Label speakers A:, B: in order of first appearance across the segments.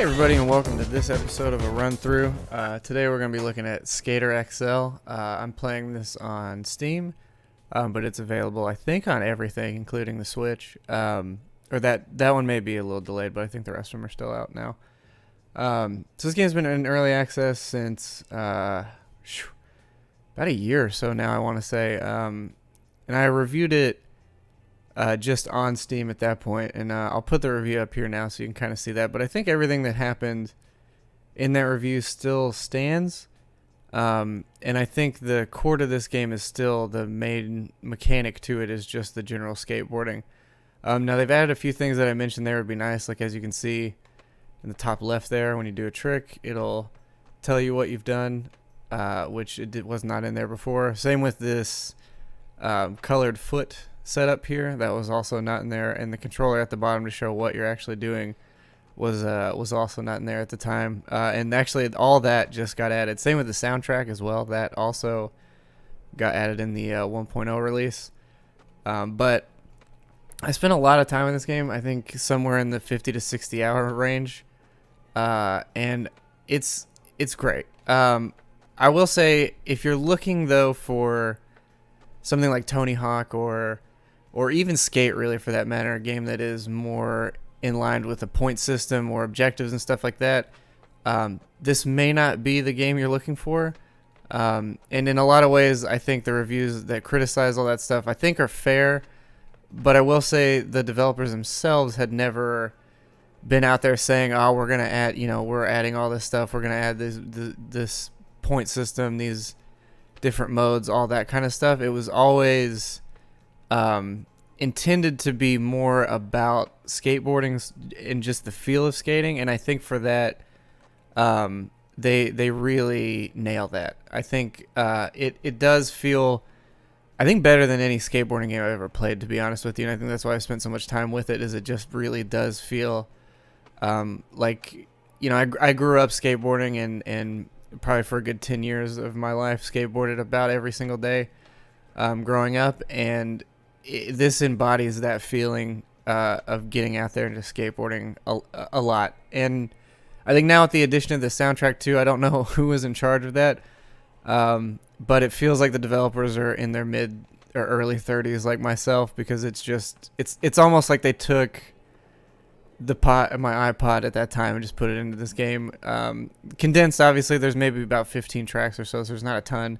A: Everybody, and welcome to this episode of a run through. Today we're going to be looking at Skater XL. I'm playing this on Steam, but it's available I think on everything including the Switch. Or that one may be a little delayed, but I think the rest of them are still out now. So this game's been in early access since about a year or so now, I want to say. And I reviewed it just on Steam at that point, and I'll put the review up here now so you can kind of see that. But I think everything that happened in that review still stands, and I think the core to this game is still the main mechanic to it is just the general skateboarding. Now they've added a few things that I mentioned there would be nice, like as you can see in the top left there, when you do a trick, it'll tell you what you've done, which was not in there before. Same with this colored foot setup here, that was also not in there, and the controller at the bottom to show what you're actually doing was also not in there at the time, and actually all that just got added. Same with the soundtrack as well, that also got added in the 1.0 release. But I spent a lot of time in this game, I think somewhere in the 50 to 60 hour range, and it's great. I will say, if you're looking though for something like Tony Hawk or even Skate, really, for that matter, a game that is more in line with a point system or objectives and stuff like that, this may not be the game you're looking for. And in a lot of ways, I think the reviews that criticize all that stuff, I think, are fair. But I will say the developers themselves had never been out there saying, "Oh, we're gonna add, we're adding all this stuff. We're gonna add this point system, these different modes, all that kind of stuff." It was always intended to be more about skateboarding and just the feel of skating, and I think for that they really nail that. I think it does feel, I think, better than any skateboarding game I've ever played, to be honest with you, and I think that's why I spent so much time with it, is it just really does feel like, I grew up skateboarding and probably for a good 10 years of my life skateboarded about every single day growing up, and this embodies that feeling of getting out there and just skateboarding a lot. And I think now with the addition of the soundtrack too, I don't know who was in charge of that, but it feels like the developers are in their mid or early 30s like myself, because it's almost like they took my iPod at that time and just put it into this game. Condensed, obviously, there's maybe about 15 tracks or so there's not a ton,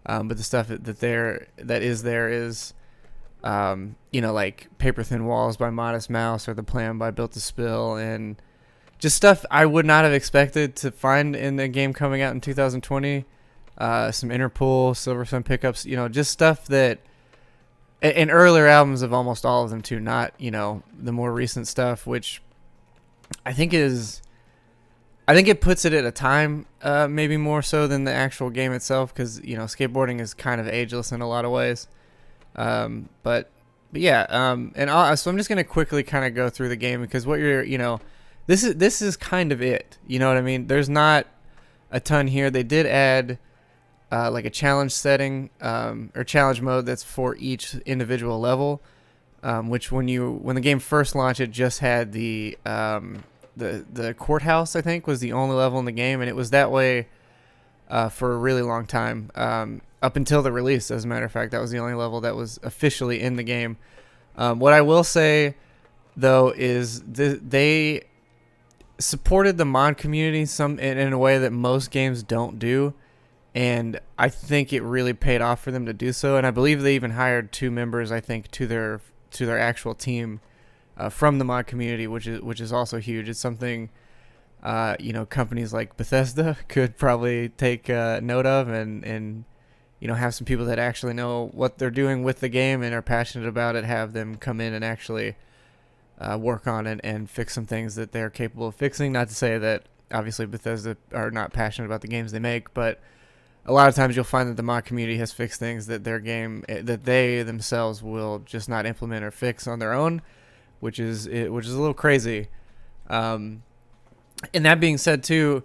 A: but the stuff that is there is like Paper Thin Walls by Modest Mouse or The Plan by Built to Spill, and just stuff I would not have expected to find in a game coming out in 2020. Some Interpol, Silver Sun pickups, just stuff that, and earlier albums of almost all of them too, not, the more recent stuff, which I think it puts it at a time, maybe more so than the actual game itself, because, skateboarding is kind of ageless in a lot of ways. But yeah, so I'm just going to quickly kind of go through the game, because what this is kind of it, you know what I mean? There's not a ton here. They did add, like a challenge setting, or challenge mode that's for each individual level, which when the game first launched, it just had the courthouse, I think, was the only level in the game, and it was that way, for a really long time, up until the release. As a matter of fact, that was the only level that was officially in the game. What I will say, though, is they supported the mod community in a way that most games don't do, and I think it really paid off for them to do so. And I believe they even hired 2 members, I think, to their actual team from the mod community, which is also huge. It's something companies like Bethesda could probably take note of, and have some people that actually know what they're doing with the game and are passionate about it, have them come in and actually work on it and fix some things that they're capable of fixing. Not to say that obviously Bethesda are not passionate about the games they make, but a lot of times you'll find that the mod community has fixed things that their game, that they themselves will just not implement or fix on their own, which is a little crazy. And that being said too,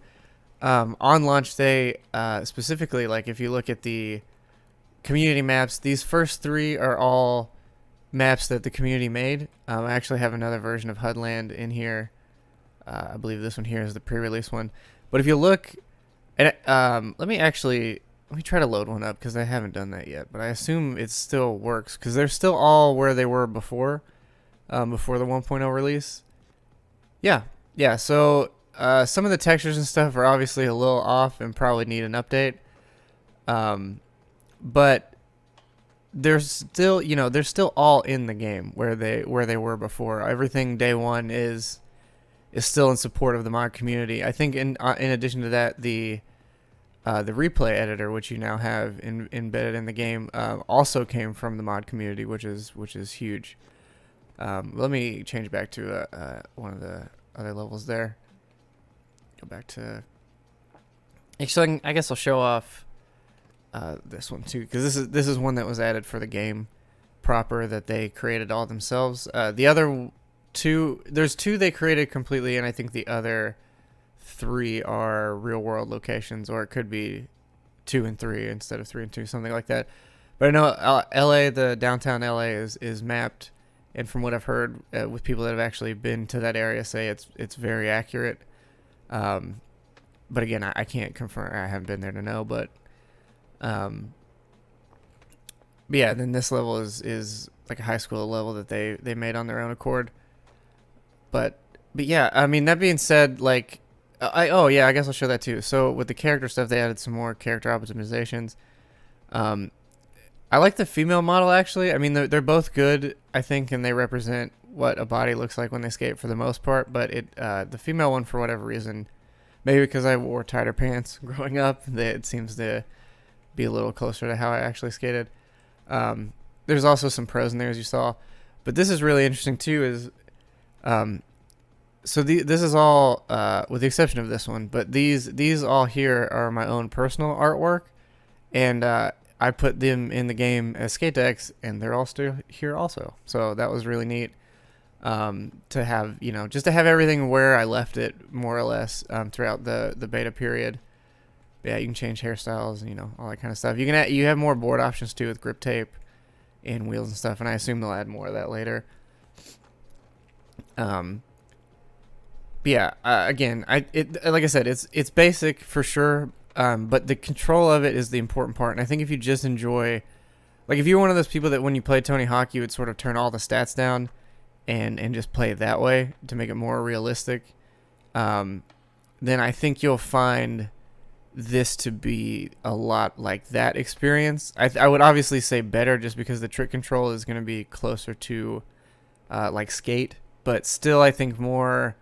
A: on launch day, specifically, like if you look at the community maps, these first 3 are all maps that the community made. I actually have another version of HUDland in here I believe this one here is the pre-release one. But if you look, at, let me try to load one up because I haven't done that yet. But I assume it still works because they're still all where they were before, before the 1.0 release. Yeah, yeah. So some of the textures and stuff are obviously a little off and probably need an update. But there's still, they're still all in the game where they were before. Everything day one is still in support of the mod community. I think in addition to that, the replay editor, which you now have embedded in the game, also came from the mod community, which is huge. Let me change back to one of the other levels there. Go back to. Actually, I guess I'll show off this one too, because this is one that was added for the game proper that they created all themselves. The other two, there's two they created completely, and I think the other three are real world locations, or it could be 2 and 3 instead of 3 and 2, something like that. But I know LA, the downtown LA is mapped, and from what I've heard with people that have actually been to that area, say it's very accurate. But again, I can't confirm. I haven't been there to know, but yeah. Then this level is like a high school level that they made on their own accord. But yeah, I mean, that being said, like, I guess I'll show that too. So with the character stuff, they added some more character optimizations. I like the female model, actually. I mean, they're both good, I think, and they represent what a body looks like when they skate for the most part. But the female one, for whatever reason, maybe because I wore tighter pants growing up, it seems to be a little closer to how I actually skated. There's also some pros in there, as you saw. But this is really interesting, too, is... So this is all, with the exception of this one, but these all here are my own personal artwork, and I put them in the game as skate decks, and they're all still here also. So that was really neat, to have, just to have everything where I left it, more or less, throughout the beta period. Yeah, you can change hairstyles, all that kind of stuff. You have more board options too with grip tape and wheels and stuff, and I assume they'll add more of that later. Yeah, again, like I said, it's basic for sure, but the control of it is the important part. And I think if you just enjoy, like if you're one of those people that when you play Tony Hawk, you would sort of turn all the stats down and just play it that way to make it more realistic, then I think you'll find this to be a lot like that experience. I would obviously say better just because the trick control is going to be closer to like skate, but still I think more...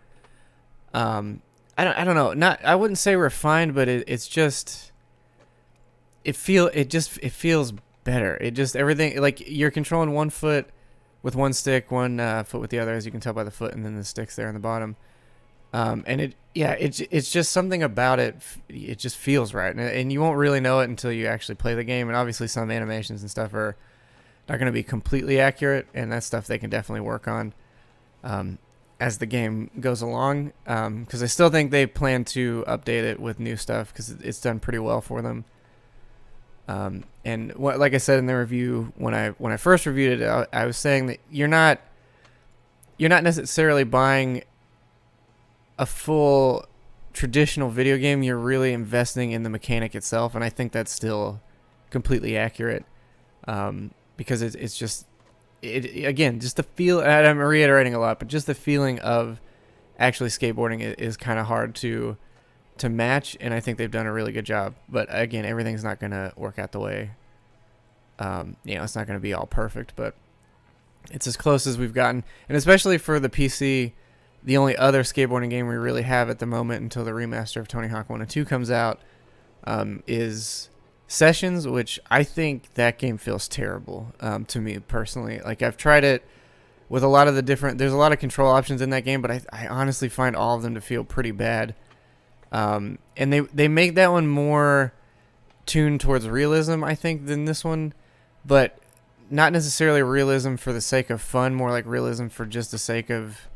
A: I don't know. I wouldn't say refined, but it feels better. It just everything, like you're controlling one foot with one stick, one foot with the other, as you can tell by the foot, and then the sticks there on the bottom. And it's just something about it. It just feels right, and you won't really know it until you actually play the game. And obviously, some animations and stuff are not going to be completely accurate, and that's stuff they can definitely work on. As the game goes along, because I still think they plan to update it with new stuff because it's done pretty well for them. And like I said in the review, when I first reviewed it, I was saying that you're not necessarily buying a full traditional video game. You're really investing in the mechanic itself, and I think that's still completely accurate, because it's just. Again, just the feel, and I'm reiterating a lot, but just the feeling of actually skateboarding is kind of hard to match, and I think they've done a really good job. But again, everything's not going to work out the way, it's not going to be all perfect, but it's as close as we've gotten. And especially for the PC, the only other skateboarding game we really have at the moment until the remaster of Tony Hawk 1 and 2 comes out is Sessions, which I think that game feels terrible to me personally. Like, I've tried it with a lot of the different... There's a lot of control options in that game, but I honestly find all of them to feel pretty bad. And they make that one more tuned towards realism, I think, than this one. But not necessarily realism for the sake of fun, more like realism for just the sake of...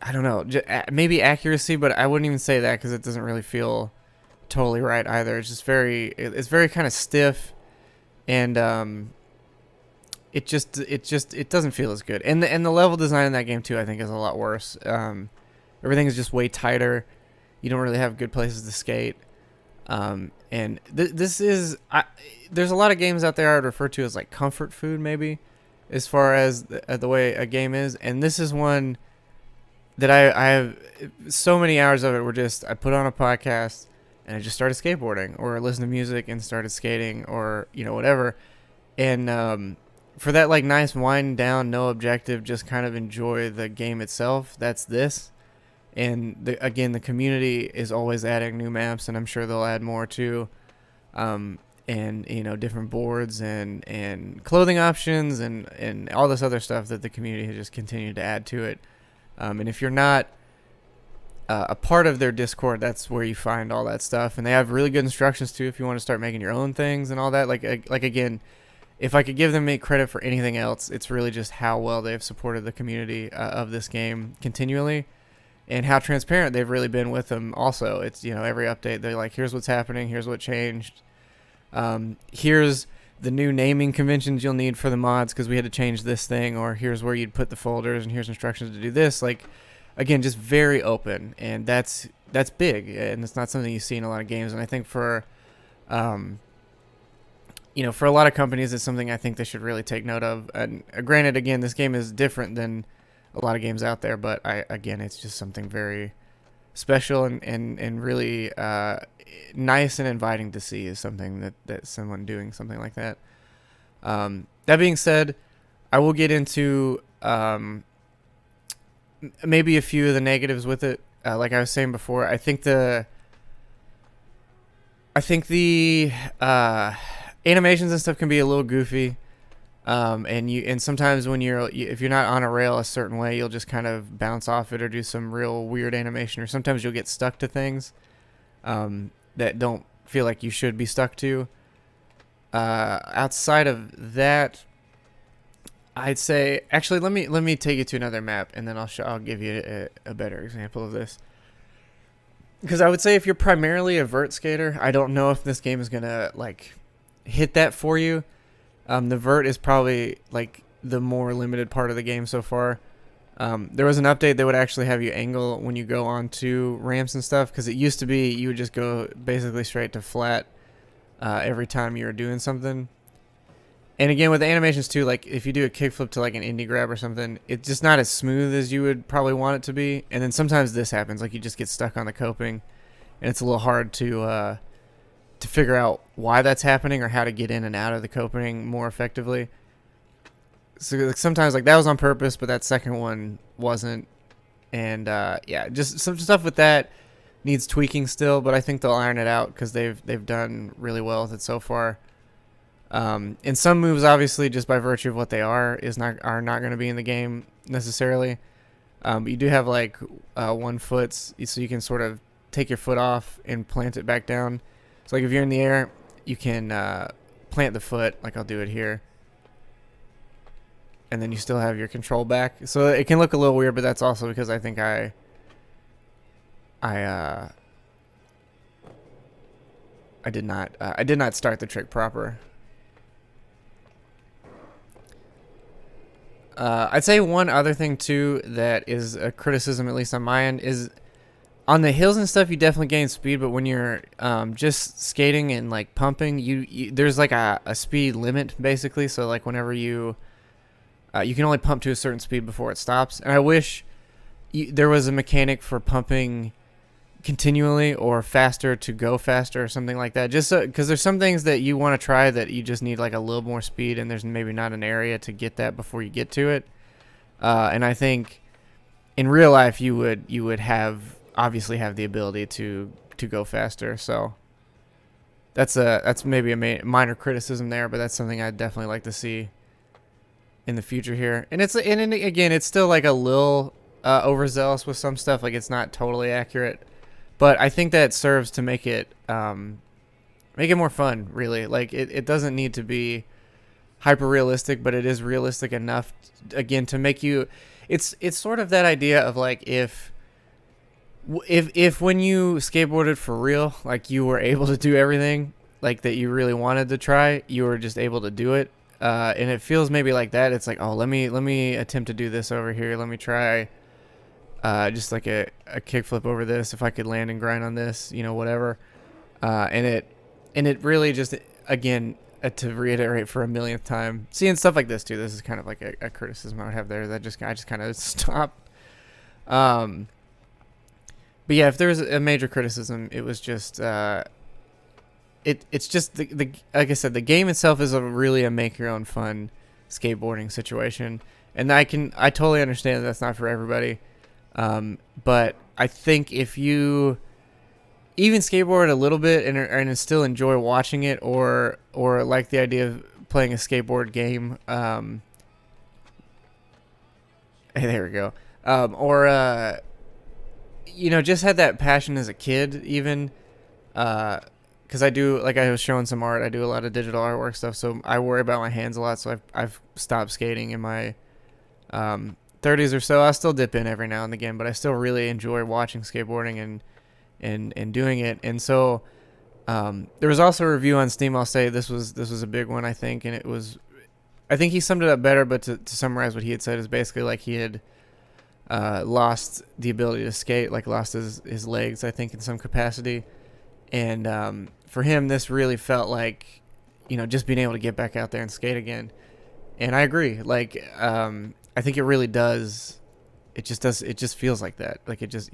A: I don't know, maybe accuracy, but I wouldn't even say that because it doesn't really feel... totally right either. It's just very kind of stiff, and it doesn't feel as good. And the level design in that game too, I think, is a lot worse. Or everything is just way tighter. You don't really have good places to skate. And this is there's a lot of games out there I would refer to as like comfort food, maybe, as far as the way a game is. And this is one that I have so many hours of it where just I put on a podcast and I just started skateboarding, or listen to music and started skating, or whatever. And for that like nice wind down, no objective, just kind of enjoy the game itself, that's this. And again, the community is always adding new maps, and I'm sure they'll add more too. And different boards and clothing options and all this other stuff that the community has just continued to add to it. And if you're not a part of their Discord, that's where you find all that stuff. And they have really good instructions too if you want to start making your own things and all that. Like again, if I could give them credit for anything else, it's really just how well they've supported the community of this game continually, and how transparent they've really been with them. Also, it's every update they're like, here's what's happening, here's what changed, here's the new naming conventions you'll need for the mods because we had to change this thing, or here's where you'd put the folders, and here's instructions to do this. Like, again, just very open, and that's big, and it's not something you see in a lot of games. And I think for for a lot of companies, it's something I think they should really take note of. And granted, again, this game is different than a lot of games out there, but it's just something very special and really nice and inviting to see, is something that someone doing something like that. That being said, I will get into maybe a few of the negatives with it. Like I was saying before, I think the animations and stuff can be a little goofy. And sometimes when if you're not on a rail a certain way, you'll just kind of bounce off it or do some real weird animation, or sometimes you'll get stuck to things that don't feel like you should be stuck to. Outside of that, I'd say, actually, let me take you to another map, and then I'll give you a better example of this. Because I would say if you're primarily a vert skater, I don't know if this game is gonna like hit that for you. The vert is probably like the more limited part of the game so far. There was an update that would actually have you angle when you go onto ramps and stuff, because it used to be you would just go basically straight to flat every time you were doing something. And again, with the animations too, like if you do a kickflip to like an indie grab or something, it's just not as smooth as you would probably want it to be. And then sometimes this happens, like you just get stuck on the coping, and it's a little hard to figure out why that's happening or how to get in and out of the coping more effectively. So like, sometimes like that was on purpose, but that second one wasn't. And just some stuff with that needs tweaking still, but I think they'll iron it out because they've done really well with it so far. And some moves, obviously, just by virtue of what they are not going to be in the game necessarily. But you do have like 1 foot, so you can sort of take your foot off and plant it back down. So like if you're in the air, you can plant the foot, like I'll do it here, and then you still have your control back. So it can look a little weird, but that's also because I think I did not start the trick proper. I'd say one other thing too that is a criticism, at least on my end, is on the hills and stuff, you definitely gain speed, but when you're just skating and like pumping, you there's like a speed limit basically. So like whenever you can only pump to a certain speed before it stops. And I wish there was a mechanic for pumping continually or faster to go faster or something like that. Just because there's some things that you want to try that you just need like a little more speed, and there's maybe not an area to get that before you get to it. And I think in real life you would obviously have the ability to go faster. So that's maybe a minor criticism there, but that's something I'd definitely like to see in the future here. And again, it's still like a little overzealous with some stuff. Like it's not totally accurate, but I think that serves to make it more fun, really. Like it doesn't need to be hyper realistic, but it is realistic enough again to make you, it's sort of that idea of like if when you skateboarded for real, like you were able to do everything like that you really wanted to try, you were just able to do it. And it feels maybe like that. It's like, oh, let me attempt to do this over here. Let me try just like a kickflip over this. If I could land and grind on this, whatever. And it really just, again, to reiterate for a millionth time, seeing stuff like this too. This is kind of like a criticism I would have there that I just kind of stopped. But yeah, if there was a major criticism, it was just it's just the like I said, the game itself is really a make your own fun skateboarding situation, and I totally understand that's not for everybody. But I think if you even skateboard a little bit and still enjoy watching it, or like the idea of playing a skateboard game, hey, there we go. Or just had that passion as a kid, even, because I do, like I was showing some art, I do a lot of digital artwork stuff, so I worry about my hands a lot, so I've stopped skating in my 30s or so. I'll still dip in every now and again, but I still really enjoy watching skateboarding and doing it. And so there was also a review on Steam. I'll say this was a big one, I think, and I think he summed it up better, but to summarize what he had said is basically like he had lost the ability to skate, like lost his legs, I think, in some capacity. And for him, this really felt like, just being able to get back out there and skate again. And I agree. Like, I think it really does. It just feels like that. Like it just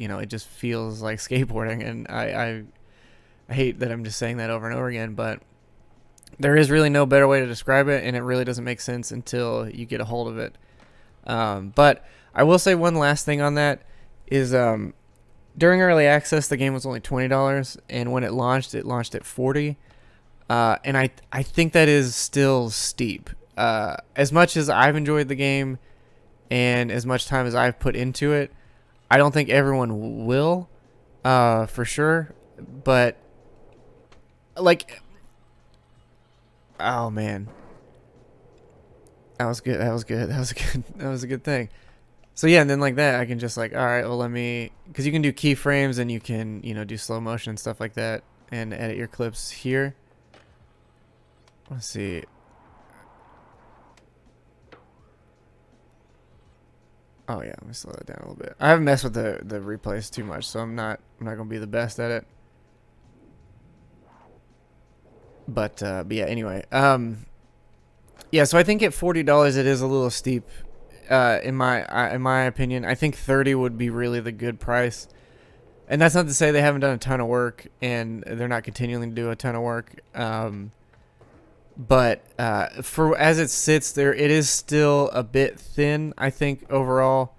A: feels like skateboarding. And I hate that I'm just saying that over and over again, but there is really no better way to describe it, and it really doesn't make sense until you get a hold of it. But I will say one last thing on that is, during early access, the game was only $20, and when it launched at $40. And I think that is still steep. As much as I've enjoyed the game and as much time as I've put into it, I don't think everyone will, for sure. But like, oh man, that was good. That was a good thing. So yeah, and then like that, I can just like, all right, well, because you can do keyframes and you can, do slow motion and stuff like that and edit your clips here. Let's see. Oh yeah, let me slow that down a little bit. I haven't messed with the replays too much, so I'm not gonna be the best at it. But yeah, anyway, yeah. So I think at $40, it is a little steep, in my opinion. I think 30 would be really the good price, and that's not to say they haven't done a ton of work and they're not continuing to do a ton of work. But for as it sits there, it is still a bit thin, I think, overall.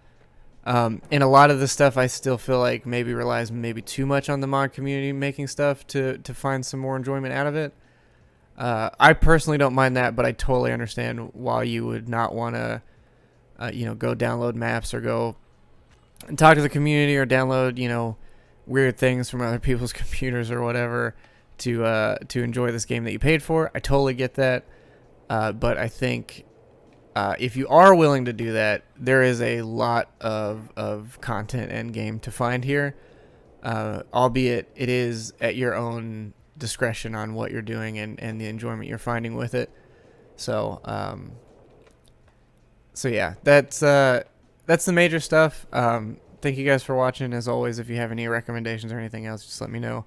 A: And a lot of the stuff I still feel like maybe relies too much on the mod community making stuff to find some more enjoyment out of it. I personally don't mind that, but I totally understand why you would not want to, go download maps or go and talk to the community or download, weird things from other people's computers or whatever to enjoy this game that you paid for. I totally get that. But I think if you are willing to do that, there is a lot of content and game to find here, albeit it is at your own discretion on what you're doing and the enjoyment you're finding with it. So yeah, that's the major stuff. Thank you guys for watching. As always, if you have any recommendations or anything else, just let me know.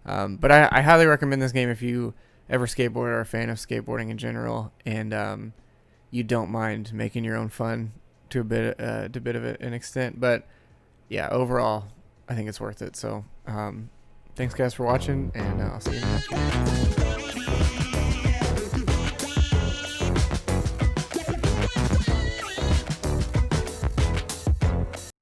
A: But I highly recommend this game if you ever skateboard or are a fan of skateboarding in general, and you don't mind making your own fun to a bit of an extent. But yeah, overall, I think it's worth it. So thanks guys for watching, and I'll see you in the next one.